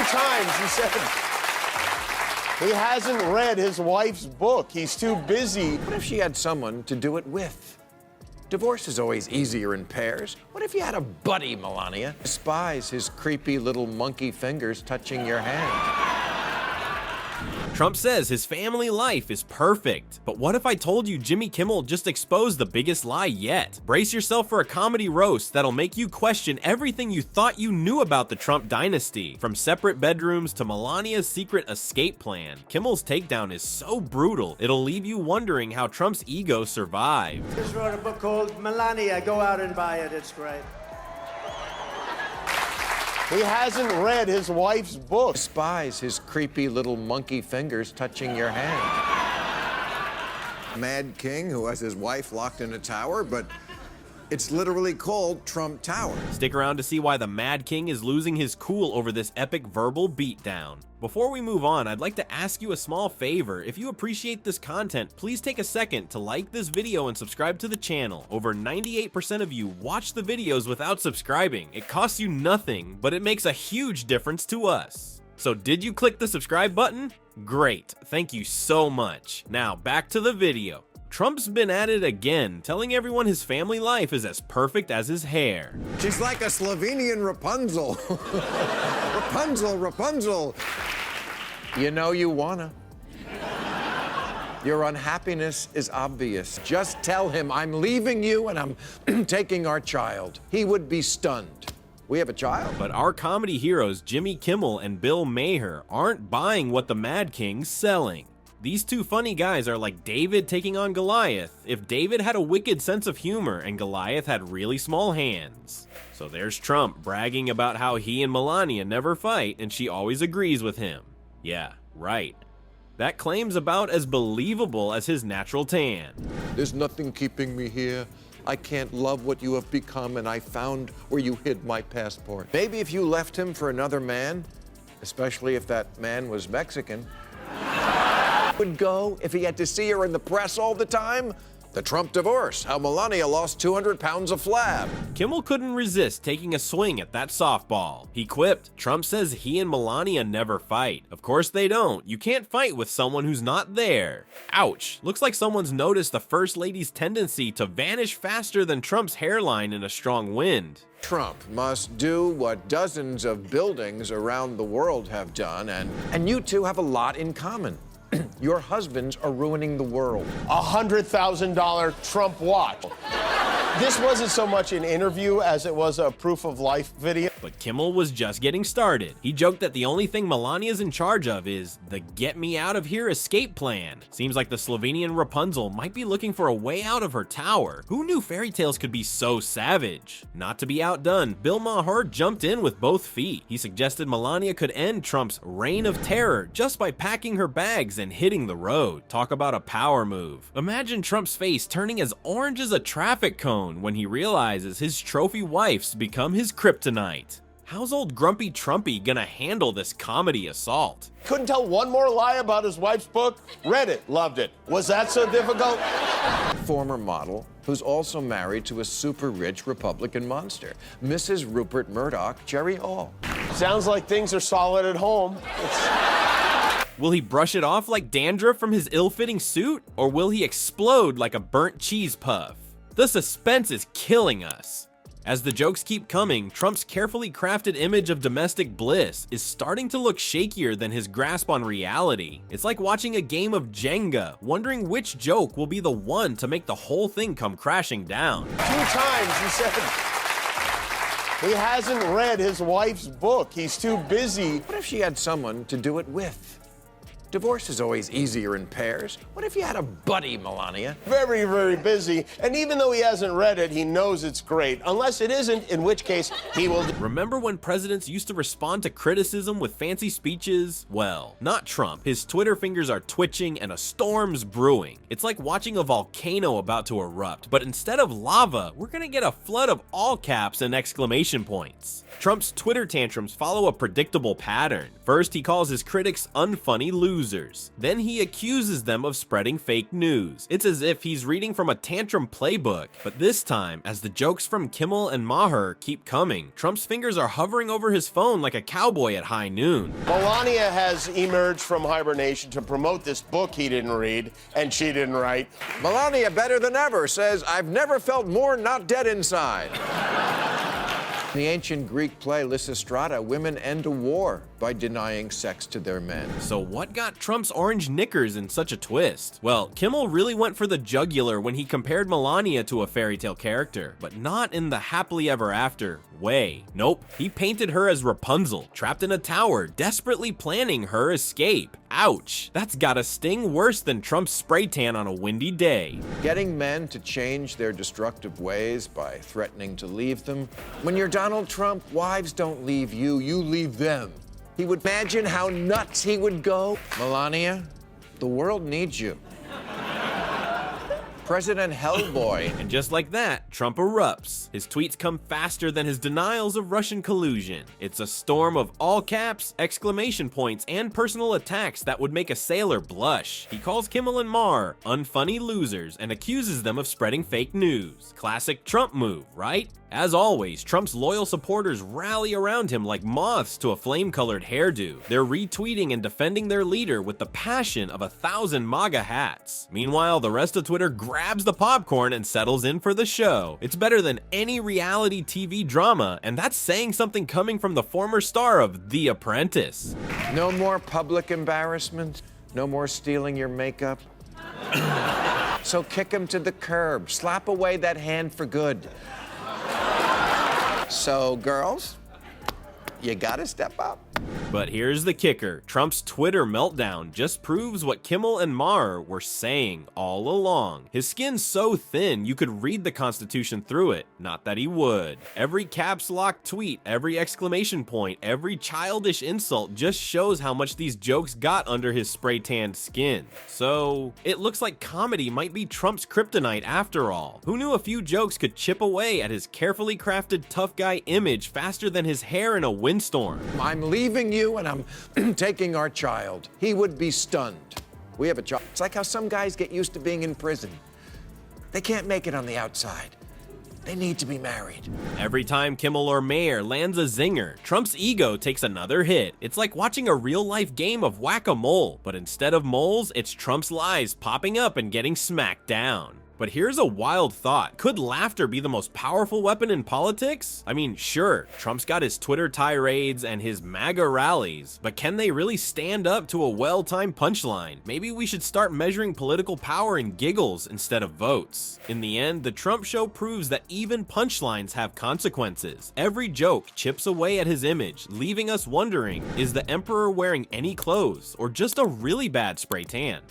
times he said he hasn't read his wife's book. He's too busy. What if she had someone to do it with? Divorce is always easier in pairs. What if you had a buddy, Melania? Despise his creepy little monkey fingers touching your hand. Trump says his family life is perfect. But what if I told you Jimmy Kimmel just exposed the biggest lie yet? Brace yourself for a comedy roast that'll make you question everything you thought you knew about the Trump dynasty. From separate bedrooms to Melania's secret escape plan, Kimmel's takedown is so brutal, it'll leave you wondering how Trump's ego survived. I just wrote a book called Melania. Go out and buy it. It's great. He hasn't read his wife's book. Despise his creepy little monkey fingers touching your hand. Mad King who has his wife locked in a tower, but it's literally called Trump Tower. Stick around to see why the Mad King is losing his cool over this epic verbal beatdown. Before we move on, I'd like to ask you a small favor. If you appreciate this content, please take a second to like this video and subscribe to the channel. Over 98% of you watch the videos without subscribing. It costs you nothing, but it makes a huge difference to us. So did you click the subscribe button? Great, thank you so much. Now back to the video. Trump's been at it again, telling everyone his family life is as perfect as his hair. She's like a Slovenian Rapunzel. Rapunzel, Rapunzel. You know you wanna. Your unhappiness is obvious. Just tell him I'm leaving you and I'm taking our child. He would be stunned. We have a child. But our comedy heroes Jimmy Kimmel and Bill Maher aren't buying what the Mad King's selling. These two funny guys are like David taking on Goliath if David had a wicked sense of humor and Goliath had really small hands. So there's Trump bragging about how he and Melania never fight and she always agrees with him. Yeah, right. That claim's about as believable as his natural tan. There's nothing keeping me here. I can't love what you have become, and I found where you hid my passport. Maybe if you left him for another man, especially if that man was Mexican, would go if he had to see her in the press all the time? The Trump divorce, how Melania lost 200 pounds of flab. Kimmel couldn't resist taking a swing at that softball. He quipped, Trump says he and Melania never fight. Of course they don't. You can't fight with someone who's not there. Ouch. Looks like someone's noticed the First Lady's tendency to vanish faster than Trump's hairline in a strong wind. Trump must do what dozens of buildings around the world have done, and you two have a lot in common. Your husbands are ruining the world. $100,000 Trump watch. This wasn't so much an interview as it was a proof of life video. But Kimmel was just getting started. He joked that the only thing Melania's in charge of is the get me out of here escape plan. Seems like the Slovenian Rapunzel might be looking for a way out of her tower. Who knew fairy tales could be so savage? Not to be outdone, Bill Maher jumped in with both feet. He suggested Melania could end Trump's reign of terror just by packing her bags and hitting the road. Talk about a power move. Imagine Trump's face turning as orange as a traffic cone when he realizes his trophy wife's become his kryptonite. How's old grumpy Trumpy gonna handle this comedy assault? Couldn't tell one more lie about his wife's book? Read it, loved it. Was that so difficult? Former model who's also married to a super rich Republican monster, Mrs. Rupert Murdoch, Jerry Hall. Sounds like things are solid at home. Will he brush it off like dandruff from his ill-fitting suit? Or will he explode like a burnt cheese puff? The suspense is killing us. As the jokes keep coming, Trump's carefully crafted image of domestic bliss is starting to look shakier than his grasp on reality. It's like watching a game of Jenga, wondering which joke will be the one to make the whole thing come crashing down. 2 times he said he hasn't read his wife's book. He's too busy. What if she had someone to do it with? Divorce is always easier in pairs. What if you had a buddy, Melania? Very, very busy. And even though he hasn't read it, he knows it's great. Unless it isn't, in which case he will. Remember when presidents used to respond to criticism with fancy speeches? Well, not Trump. His Twitter fingers are twitching and a storm's brewing. It's like watching a volcano about to erupt, but instead of lava, we're gonna get a flood of all caps and exclamation points. Trump's Twitter tantrums follow a predictable pattern. First, he calls his critics unfunny losers. losers. Then he accuses them of spreading fake news. It's as if he's reading from a tantrum playbook. But this time, as the jokes from Kimmel and Maher keep coming, Trump's fingers are hovering over his phone like a cowboy at high noon. Melania has emerged from hibernation to promote this book he didn't read and she didn't write. Melania, better than ever, says, "I've never felt more not dead inside." In the ancient Greek play Lysistrata, women end a war by denying sex to their men. So what got Trump's orange knickers in such a twist? Well, Kimmel really went for the jugular when he compared Melania to a fairy tale character, but not in the happily ever after way. Nope, he painted her as Rapunzel, trapped in a tower, desperately planning her escape. Ouch, that's gotta sting worse than Trump's spray tan on a windy day. Getting men to change their destructive ways by threatening to leave them. When you're Donald Trump, wives don't leave you, you leave them. He would imagine how nuts he would go. Melania, the world needs you. President Hellboy. And just like that, Trump erupts. His tweets come faster than his denials of Russian collusion. It's a storm of all caps, exclamation points, and personal attacks that would make a sailor blush. He calls Kimmel and Maher unfunny losers and accuses them of spreading fake news. Classic Trump move, right? As always, Trump's loyal supporters rally around him like moths to a flame-colored hairdo. They're retweeting and defending their leader with the passion of 1,000 MAGA hats. Meanwhile, the rest of Twitter grabs the popcorn and settles in for the show. It's better than any reality TV drama, and that's saying something coming from the former star of The Apprentice. No more public embarrassment. No more stealing your makeup. So kick him to the curb. Slap away that hand for good. So, girls, you gotta step up. But here's the kicker. Trump's Twitter meltdown just proves what Kimmel and Maher were saying all along. His skin's so thin you could read the Constitution through it. Not that he would. Every caps lock tweet, every exclamation point, every childish insult just shows how much these jokes got under his spray-tanned skin. So, it looks like comedy might be Trump's kryptonite after all. Who knew a few jokes could chip away at his carefully crafted tough guy image faster than his hair in a windstorm? I'm leaving you and I'm taking our child. He would be stunned. We have a child. It's like how some guys get used to being in prison. They can't make it on the outside. They need to be married. Every time Kimmel or Maher lands a zinger, Trump's ego takes another hit. It's like watching a real-life game of whack-a-mole, but instead of moles, it's Trump's lies popping up and getting smacked down. But here's a wild thought. Could laughter be the most powerful weapon in politics? I mean, sure, Trump's got his Twitter tirades and his MAGA rallies, but can they really stand up to a well-timed punchline? Maybe we should start measuring political power in giggles instead of votes. In the end, the Trump show proves that even punchlines have consequences. Every joke chips away at his image, leaving us wondering, is the emperor wearing any clothes or just a really bad spray tan?